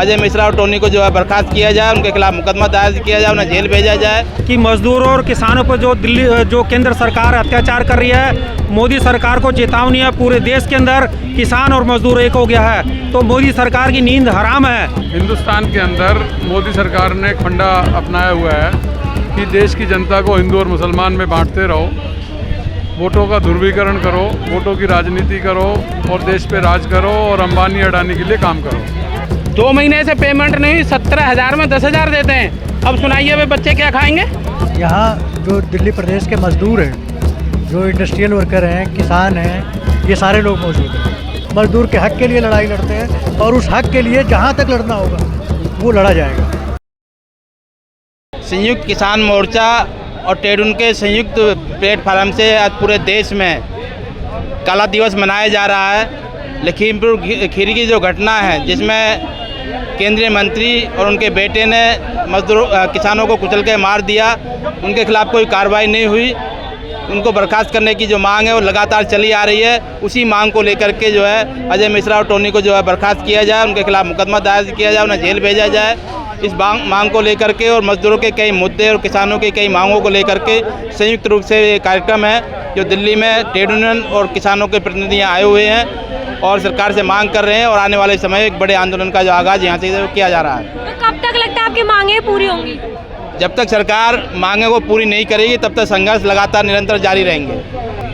अजय मिश्रा और टोनी को जो है बर्खास्त किया जाए, उनके खिलाफ मुकदमा दायर किया जाए, उन्हें जेल भेजा जाए। कि मजदूरों और किसानों पर जो केंद्र सरकार अत्याचार कर रही है, मोदी सरकार को चेतावनी है, पूरे देश के अंदर किसान और मजदूर एक हो गया है, तो मोदी सरकार की नींद हराम है। हिंदुस्तान के अंदर मोदी सरकार ने एक फंडा अपनाया हुआ है कि देश की जनता को हिंदू और मुसलमान में बांटते रहो, वोटों का ध्रुवीकरण करो, वोटों की राजनीति करो और देश पे राज करो और अंबानी अडानी के लिए काम करो। 2 महीने से पेमेंट नहीं, 17,000 में 10,000 देते हैं। अब सुनाइए वे बच्चे क्या खाएंगे। यहाँ जो दिल्ली प्रदेश के मजदूर हैं, जो इंडस्ट्रियल वर्कर हैं, किसान हैं, ये सारे लोग मौजूद हैं। मजदूर के हक के लिए लड़ाई लड़ते हैं और उस हक के लिए जहाँ तक लड़ना होगा वो लड़ा जाएगा। संयुक्त किसान मोर्चा और ट्रेड के संयुक्त प्लेटफार्म से आज पूरे देश में काला दिवस मनाया जा रहा है। लखीमपुर खीरी की जो घटना है, जिसमें केंद्रीय मंत्री और उनके बेटे ने किसानों को कुचल के मार दिया, उनके खिलाफ कोई कार्रवाई नहीं हुई, उनको बर्खास्त करने की जो मांग है वो लगातार चली आ रही है। उसी मांग को लेकर के जो है अजय मिश्रा और टोनी को जो है बर्खास्त किया जाए, उनके खिलाफ मुकदमा दायर किया जाए, उन्हें जेल भेजा जाए। इस मांग को लेकर के और मजदूरों के कई मुद्दे और किसानों की कई मांगों को लेकर के संयुक्त रूप से ये कार्यक्रम है, जो दिल्ली में ट्रेड यूनियन और किसानों के प्रतिनिधि आए हुए हैं और सरकार से मांग कर रहे हैं और आने वाले समय एक बड़े आंदोलन का जो आगाज़ यहाँ से किया जा रहा है। तो कब तक लगता है आपकी मांगें पूरी होंगी? जब तक सरकार मांगों को पूरी नहीं करेगी तब तक संघर्ष लगातार निरंतर जारी रहेंगे।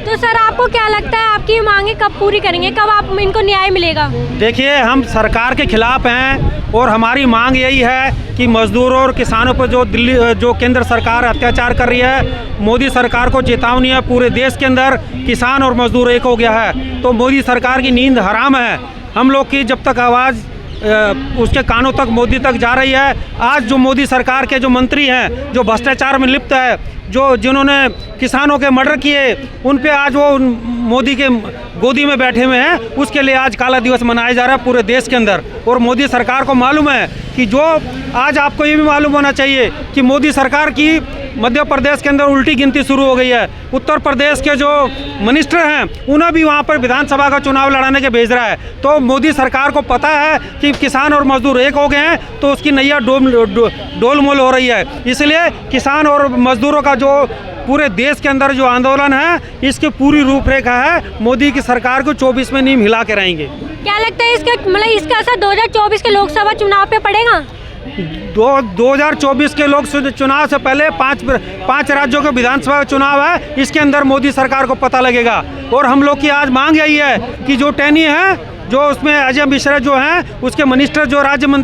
तो सर आपको क्या लगता है आपकी मांगें कब पूरी करेंगे, कब आप इनको न्याय मिलेगा? देखिए, हम सरकार के खिलाफ हैं और हमारी मांग यही है कि मजदूरों और किसानों पर जो केंद्र सरकार अत्याचार कर रही है, मोदी सरकार को चेतावनी है, पूरे देश के अंदर किसान और मजदूर एक हो गया है, तो मोदी सरकार की नींद हराम है। हम लोग की जब तक आवाज़ उसके कानों तक मोदी तक जा रही है, आज जो मोदी सरकार के जो मंत्री हैं, जो भ्रष्टाचार में लिप्त है, जिन्होंने किसानों के मर्डर किए, उन पे आज वो मोदी के गोदी में बैठे हुए हैं, उसके लिए आज काला दिवस मनाया जा रहा है पूरे देश के अंदर। और मोदी सरकार को मालूम है कि जो आज आपको ये भी मालूम होना चाहिए कि मोदी सरकार की मध्य प्रदेश के अंदर उल्टी गिनती शुरू हो गई है। उत्तर प्रदेश के जो मिनिस्टर हैं उन्हें भी वहाँ पर विधानसभा का चुनाव लड़ाने के भेज रहा है। तो मोदी सरकार को पता है कि किसान और मजदूर एक हो गए हैं, तो उसकी नैया डोलमोल हो रही है। इसलिए किसान और मजदूरों का जो पूरे देश के अंदर जो आंदोलन है, इसकी पूरी रूपरेखा है मोदी की सरकार को 24 में नींव हिला के रहेंगे। क्या लगता है इसका असर 2024 के लोकसभा चुनाव पे पड़ेगा? 2024 के लोक चुनाव से पहले पांच राज्यों के विधानसभा का चुनाव है, इसके अंदर मोदी सरकार को पता लगेगा। और हम लोग की आज मांग यही है कि जो टैनी है, जो उसमें अजय मिश्रा जो हैं, उसके मिनिस्टर जो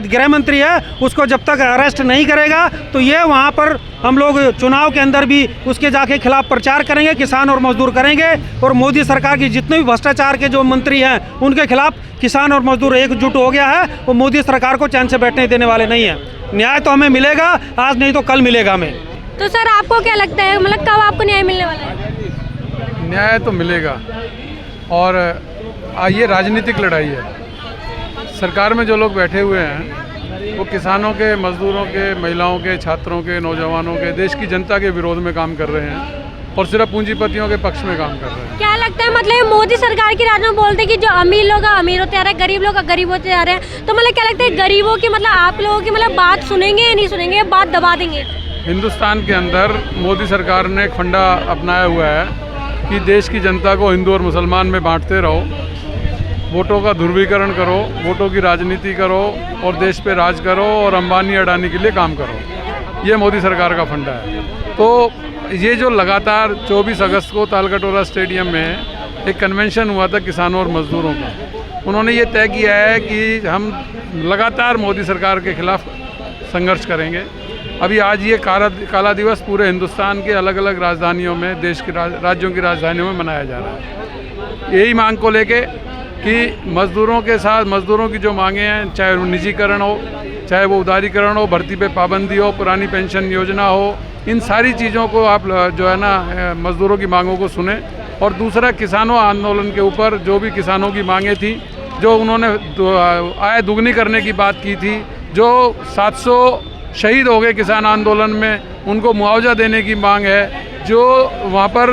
गृह मंत्री है, उसको जब तक अरेस्ट नहीं करेगा तो ये वहाँ पर हम लोग चुनाव के अंदर भी उसके जाके खिलाफ प्रचार करेंगे, किसान और मजदूर करेंगे। और मोदी सरकार की जितने भी भ्रष्टाचार के जो मंत्री हैं, उनके खिलाफ किसान और मजदूर एकजुट हो गया है। वो मोदी सरकार को चैन से बैठने देने वाले नहीं हैं। न्याय तो हमें मिलेगा, आज नहीं तो कल मिलेगा हमें। तो सर आपको क्या लगता है, मतलब कब आपको न्याय मिलने वाला है? न्याय तो मिलेगा और ये राजनीतिक लड़ाई है। सरकार में जो लोग बैठे हुए हैं वो किसानों के, मजदूरों के, महिलाओं के, छात्रों के, नौजवानों के, देश की जनता के विरोध में काम कर रहे हैं और सिर्फ पूंजीपतियों के पक्ष में काम कर रहे हैं। क्या लगता है, मतलब मोदी सरकार की राज में बोलते हैं कि जो अमीर लोग अमीर होते आ रहे हैं, गरीब लोग गरीब होते जा रहे हैं, तो मतलब क्या लगता है गरीबों की, मतलब आप लोगों की मतलब बात सुनेंगे या नहीं सुनेंगे, बात दबा देंगे? हिंदुस्तान के अंदर मोदी सरकार ने एक फंडा अपनाया हुआ है कि देश की जनता को हिंदू और मुसलमान में बांटते रहो, वोटों का ध्रुवीकरण करो, वोटों की राजनीति करो और देश पे राज करो और अंबानी अडानी के लिए काम करो। ये मोदी सरकार का फंडा है। तो ये जो लगातार 24 अगस्त को तालकटोरा स्टेडियम में एक कन्वेंशन हुआ था किसानों और मजदूरों का, उन्होंने ये तय किया है कि हम लगातार मोदी सरकार के खिलाफ संघर्ष करेंगे। अभी आज ये काला दिवस पूरे हिंदुस्तान के अलग अलग राजधानियों में, देश के राज्यों की राजधानियों में मनाया जा रहा है। यही मांग को लेके कि मज़दूरों के साथ, मज़दूरों की जो मांगे हैं, चाहे वो निजीकरण हो, चाहे वो उदारीकरण हो, भर्ती पे पाबंदी हो, पुरानी पेंशन योजना हो, इन सारी चीज़ों को आप जो है ना मज़दूरों की मांगों को सुने। और दूसरा, किसानों आंदोलन के ऊपर जो भी किसानों की मांगे थी, जो उन्होंने आय दुगनी करने की बात की थी, जो 700 शहीद हो गए किसान आंदोलन में, उनको मुआवजा देने की मांग है, जो वहाँ पर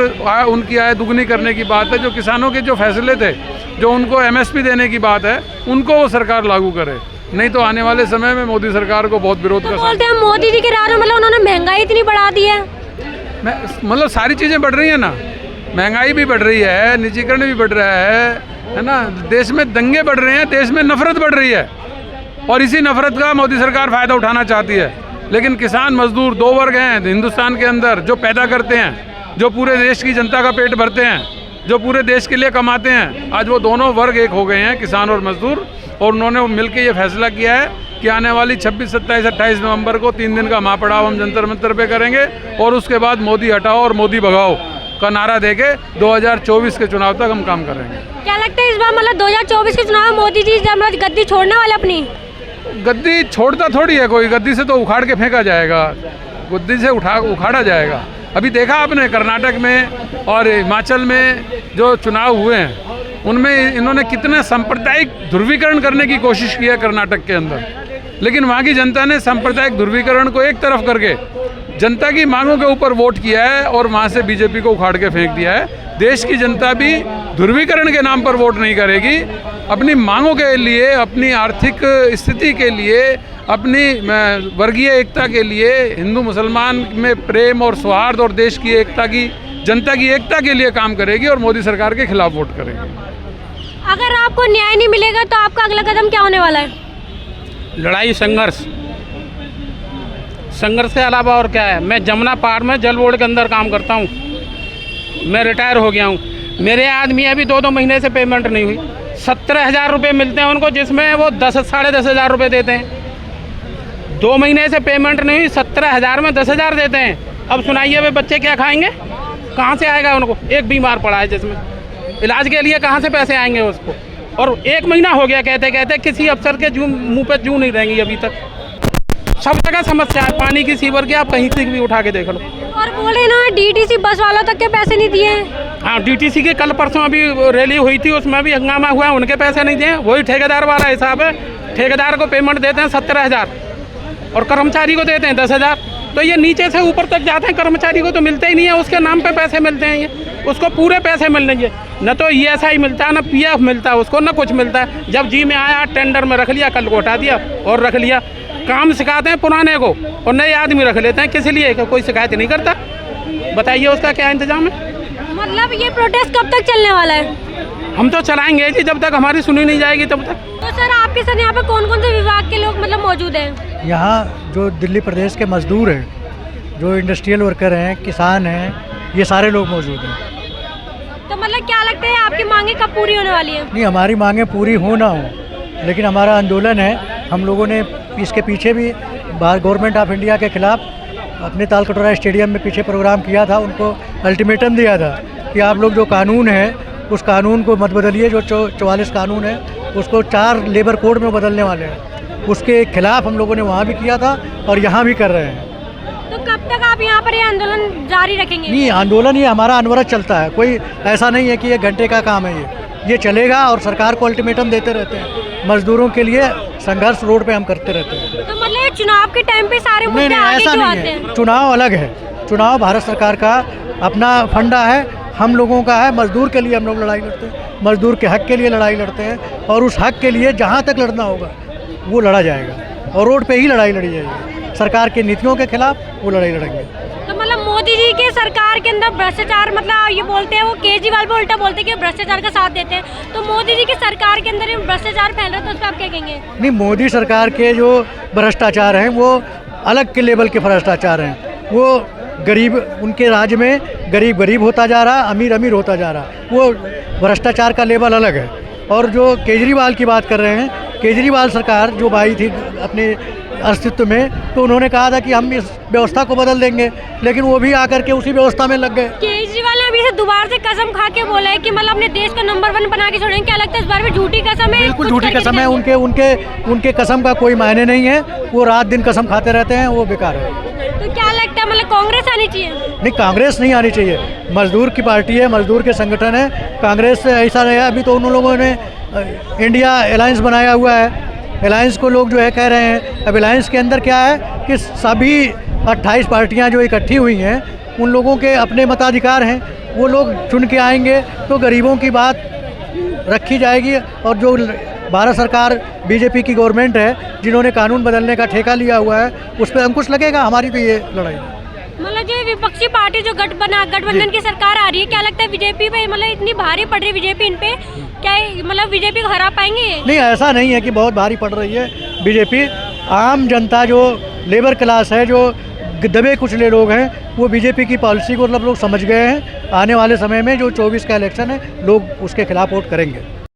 उनकी आय दुगनी करने की बात है, जो किसानों के जो फैसले थे, जो उनको MSP देने की बात है, उनको वो सरकार लागू करे। नहीं तो आने वाले समय में मोदी सरकार को बहुत विरोध तो का बोलते हैं मोदी जी के राज में मतलब उन्होंने महंगाई इतनी बढ़ा दी है। मतलब सारी चीज़ें बढ़ रही हैं ना, महंगाई भी बढ़ रही है, निजीकरण भी बढ़ रहा है ना, देश में दंगे बढ़ रहे हैं, देश में नफरत बढ़ रही है और इसी नफरत का मोदी सरकार फ़ायदा उठाना चाहती है। लेकिन किसान मजदूर दो वर्ग हैं हिंदुस्तान के अंदर जो पैदा करते हैं, जो पूरे देश की जनता का पेट भरते हैं, जो पूरे देश के लिए कमाते हैं। आज वो दोनों वर्ग एक हो गए हैं, किसान और मजदूर, और उन्होंने मिलकर ये फैसला किया है कि आने वाली 26, 27, 28 नवंबर को 3 दिन का महापड़ाव हम जंतर मंतर पे करेंगे और उसके बाद मोदी हटाओ और मोदी भगाओ का नारा देके 2024 के चुनाव तक हम काम करेंगे। क्या लगता है इस बार मतलब 2024 के चुनाव में मोदी जी जब गद्दी छोड़ने वाले अपनी? गद्दी छोड़ता थोड़ी है कोई, गद्दी से तो उखाड़ के फेंका जाएगा, गद्दी से उखाड़ा जाएगा। अभी देखा आपने कर्नाटक में और हिमाचल में जो चुनाव हुए हैं उनमें इन्होंने कितना सांप्रदायिक ध्रुवीकरण करने की कोशिश की है कर्नाटक के अंदर, लेकिन वहाँ की जनता ने सांप्रदायिक ध्रुवीकरण को एक तरफ करके जनता की मांगों के ऊपर वोट किया है और वहाँ से बीजेपी को उखाड़ के फेंक दिया है। देश की जनता भी ध्रुवीकरण के नाम पर वोट नहीं करेगी, अपनी मांगों के लिए, अपनी आर्थिक स्थिति के लिए, अपनी वर्गीय एकता के लिए, हिंदू मुसलमान में प्रेम और सौहार्द और देश की एकता की, जनता की एकता के लिए काम करेगी और मोदी सरकार के खिलाफ वोट करेगी। अगर आपको न्याय नहीं मिलेगा तो आपका अगला कदम क्या होने वाला है? लड़ाई, संघर्ष के अलावा और क्या है। मैं जमुना पार में जल बोर्ड के अंदर काम करता हूँ, मैं रिटायर हो गया हूँ। मेरे आदमी अभी 2 महीने से पेमेंट नहीं हुई। 17,000 रुपये मिलते हैं उनको, जिसमें वो 10-10,500 रुपये देते हैं। 2 महीने से पेमेंट नहीं हुई, 17,000 में 10,000 देते हैं। अब सुनाइए वे बच्चे क्या खाएंगे, कहाँ से आएगा उनको? एक बीमार पड़ा है जिसमें इलाज के लिए कहाँ से पैसे आएंगे उसको? और 1 महीना हो गया कहते कहते, किसी अफसर के मुँह पे जूं नहीं रहेंगी अभी तक। सब जगह समस्या है, पानी की, सीवर की, आप कहीं से भी उठा के देख लो। और बोले ना डीटीसी बस वालों तक के पैसे नहीं दिए। हाँ, डीटीसी के कल परसों अभी रैली हुई थी, उसमें भी हंगामा हुआ, उनके पैसे नहीं दिए। वही ठेकेदार वाला हिसाब है, ठेकेदार को पेमेंट देते हैं 17,000 और कर्मचारी को देते हैं 10,000। तो ये नीचे से ऊपर तक जाते हैं, कर्मचारी को तो मिलते ही नहीं है, उसके नाम पे पैसे मिलते हैं। ये उसको पूरे पैसे मिलने चाहिए, न तो ESI मिलता है, न PF मिलता है उसको, न कुछ मिलता है। जब जी में आया टेंडर में रख लिया, कल को हटा दिया और रख लिया। काम सिखाते हैं पुराने को और नए आदमी रख लेते हैं, किस लिए? कोई शिकायत नहीं करता। बताइए उसका क्या इंतजाम है? मतलब ये प्रोटेस्ट कब तक चलने वाला है? हम तो चलाएंगे जी, जब तक हमारी सुनी नहीं जाएगी तब तक। तो सर आपके साथ यहाँ पे कौन कौन से विभाग के लोग मतलब मौजूद हैं? यहाँ जो दिल्ली प्रदेश के मजदूर हैं, जो इंडस्ट्रियल वर्कर हैं, किसान हैं, ये सारे लोग मौजूद हैं। तो मतलब क्या लगता है आपकी मांगे कब पूरी होने वाली है? नहीं, हमारी मांगे पूरी हो ना हो, लेकिन हमारा आंदोलन है। हम लोगों ने इसके पीछे भी गवर्नमेंट ऑफ इंडिया के खिलाफ अपने तालकटोरा स्टेडियम में पीछे प्रोग्राम किया था, उनको अल्टीमेटम दिया था कि आप लोग जो कानून है उस कानून को मत बदलिए। जो 44 कानून है उसको 4 लेबर कोड में बदलने वाले हैं, उसके खिलाफ हम लोगों ने वहाँ भी किया था और यहाँ भी कर रहे हैं। तो कब तक आप यहाँ पर ये आंदोलन जारी रखेंगे? नहीं, आंदोलन ये हमारा अनवरत चलता है, कोई ऐसा नहीं है कि 1 घंटे का काम है। ये चलेगा और सरकार को अल्टीमेटम देते रहते हैं। मजदूरों के लिए संघर्ष रोड पे हम करते रहते हैं। तो मतलब ये चुनाव के टाइम पे सारे मुद्दे आगे क्यों आते हैं? चुनाव अलग है, चुनाव भारत सरकार का अपना फंडा है, हम लोगों का है। मजदूर के लिए हम लोग लड़ाई लड़ते हैं, मजदूर के हक के लिए लड़ाई लड़ते हैं और उस हक के लिए जहाँ तक लड़ना होगा वो लड़ा जाएगा और रोड पे ही लड़ाई लड़ी जाएगी। सरकार की नीतियों के खिलाफ वो लड़ाई लड़ेंगे। तो मतलब मोदी जी के सरकार के अंदर भ्रष्टाचार, मतलब ये बोलते हैं वो केजरीवाल पे उल्टा बोलते हैं कि भ्रष्टाचार का साथ देते हैं। तो मोदी जी की सरकार के अंदर भ्रष्टाचार फैल रहा है, तो उस पर आप क्या कहेंगे? नहीं, मोदी सरकार के जो भ्रष्टाचार हैं वो अलग के लेवल के भ्रष्टाचार हैं। वो गरीब, उनके राज्य में गरीब गरीब होता जा रहा, अमीर अमीर होता जा रहा, वो भ्रष्टाचार का लेवल अलग है। और जो केजरीवाल की बात कर रहे हैं, केजरीवाल सरकार जो आई थी अपने अस्तित्व में, तो उन्होंने कहा था कि हम इस व्यवस्था को बदल देंगे, लेकिन वो भी आकर के उसी व्यवस्था में लग गए। केजरीवाल ने अभी से दोबारा से कसम खा के बोला है कि मतलब अपने देश को नंबर 1 बना के छोड़ेंगे। क्या लगता है इस बार में झूठी कसम है? बिल्कुल झूठी कसम है। उनके कसम का कोई मायने नहीं है, वो रात दिन कसम खाते रहते हैं, वो बेकार है। तो क्या लगता है मतलब कांग्रेस आनी चाहिए? नहीं, कांग्रेस नहीं आनी चाहिए। मजदूर की पार्टी है, मजदूर के संगठन है। कांग्रेस से ऐसा नहीं है। अभी तो उन लोगों ने इंडिया अलायंस बनाया हुआ है, अलायंस को लोग जो है कह रहे हैं। अब अलायंस के अंदर क्या है कि सभी 28 पार्टियां जो इकट्ठी हुई हैं, उन लोगों के अपने मताधिकार हैं, वो लोग चुन के आएंगे तो गरीबों की बात रखी जाएगी और जो भारत सरकार बीजेपी की गवर्नमेंट है, जिन्होंने कानून बदलने का ठेका लिया हुआ है, उस पर अंकुश लगेगा। हमारी तो ये लड़ाई है। मतलब जो विपक्षी पार्टी जो गठबंधन की सरकार आ रही है, क्या लगता है बीजेपी पे मतलब इतनी भारी पड़ रही है बीजेपी इन पे, क्या मतलब बीजेपी को हरा पाएंगे? नहीं, ऐसा नहीं है कि बहुत भारी पड़ रही है बीजेपी। आम जनता जो लेबर क्लास है, जो दबे कुचले लोग हैं, वो बीजेपी की पॉलिसी को मतलब लोग समझ गए हैं। आने वाले समय में जो 24 का इलेक्शन है, लोग उसके खिलाफ वोट करेंगे।